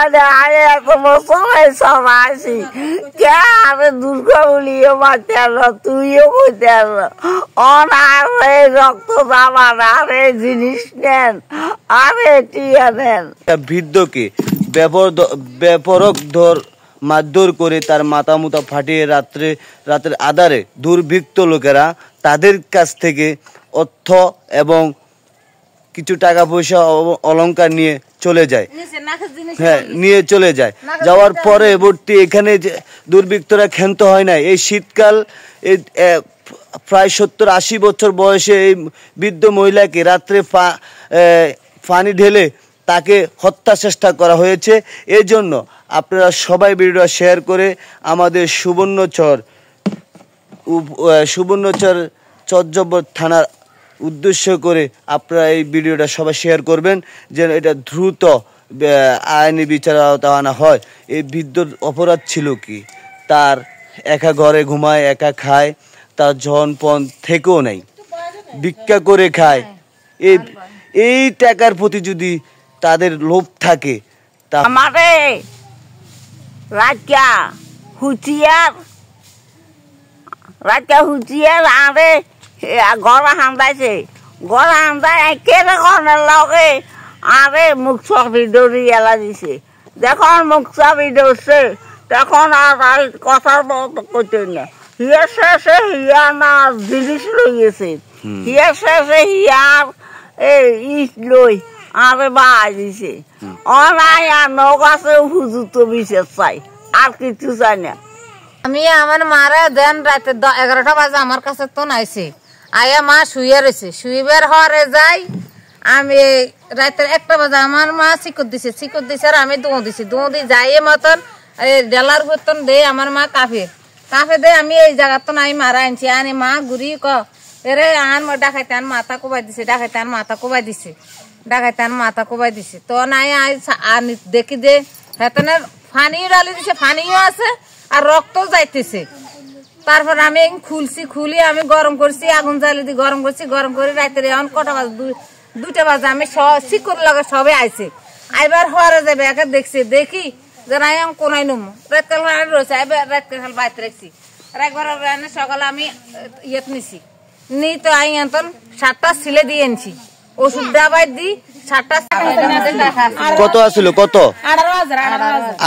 আরে তোমার সবাই সব আসি কে আরে দুর্গা বলিও বাচ্চা তুইও বলতে অনার রক্ত দাবার আরে জিনিস নেন আরে টিয়া নেন। বৃদ্ধকে বেপরক মারধর করে তার মাথা মুথা ফাটিয়ে রাতের আধারে দুর্বৃত্ত লোকেরা তাদের কাছ থেকে অর্থ এবং কিছু টাকা পয়সা অলংকার নিয়ে চলে যায়। হ্যাঁ, নিয়ে চলে যায়। যাওয়ার পরে এখানে দুর্বৃত্তরা ক্ষান্ত হয় না। এই শীতকাল প্রায় 70-80 বছর বয়সে এই বৃদ্ধ মহিলাকে রাত্রে পানি ঢেলে তাকে হত্যা চেষ্টা করা হয়েছে। এই জন্য আপনারা সবাই ভিডিওটা শেয়ার করে আমাদের সুবর্ণচর চর্যবর থানার উদ্দেশ্য করে আপনারা এই ভিডিওটা সবাই শেয়ার করবেন যেন এটা দ্রুত আইনি বিচার আওতা আনা হয়। এই বৃদ্ধর অপরাধ ছিল কি? তার একা ঘরে ঘুমায়, একা খায়, তার জনপণ থেকেও নাই, ভিক্ষা করে খায়। এই টাকার প্রতি যদি তাদের লোভ থাকে তা আমারে রাজা হুঁচিয়ার আরে গড়া হান্দাইছে, গড়া হান্দাই একেবারে ঘরের লগে আরে মুখ চাবি দৌড়ি এলা দিছে। যখন মুখ চাবি দৌড়ছে তখন আর কথার করতে না। হিয়ার শেষে হিয়া না জিনিস লইয়েছে, হিয়ার শেষে হিয়ার ইট লই আরে বাই দিছে। অনাই আর নৌকাছে হুজুর বিচার চাই, আর কিছু চাই না। আমি আমার মারা দেন রাতে 11টা বাজে আমার কাছে তো নাইছে, আয়া মা শুয়ে রয়েছে, শুইবার হরে যাই আমি রাতের 1টা বাজে আমার মা চিকর দিছে আর আমি দোঁ দিছি, দোঁ দি যাই মতন ডেলার বেতন দে আমার মা কাফে দে আমি এই জায়গা তো নাই মারা আনছি। আনি মা ঘুরি এরে আন ডাকাইতে আন মাথা কোবাই দিছে, ডাকাইতে আন মাথা কোবাই দিছে তো নাই দেখি দে হেতনের ফানিও ডালি দিছে, ফানিও আছে আর রক্ত যাইতেছে। তারপর আমি খুলি আমি গরম করছি, আগুন জ্বালি দিয়ে গরম করে রাতের এখন কটা বাজে 2টা বাজে আমি শিকর লগে সবে আইছে। আইবার হরে যাবে একে দেখি যে নাই আমি কোনাই নমু রাতকাল রয়েছে, রাতকাল বাইতে রাখছি, একবার সকালে আমি ইয়েত নিছি নি তো আই এখন 7টা সিলে দিয়ে আনছি, ওষুধ দাবাই দি 7টা। কত আসলো? কত?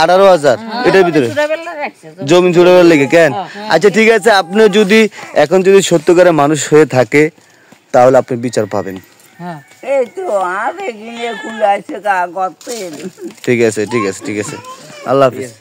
18,000। এটার ভিতরে জমি ছুড়াবার লেগে কেন? আচ্ছা ঠিক আছে, আপনি যদি এখন যদি সত্যিকারের মানুষ হয়ে থাকে তাহলে আপনি বিচার পাবেন। ঠিক আছে, আল্লাহ হাফিজ।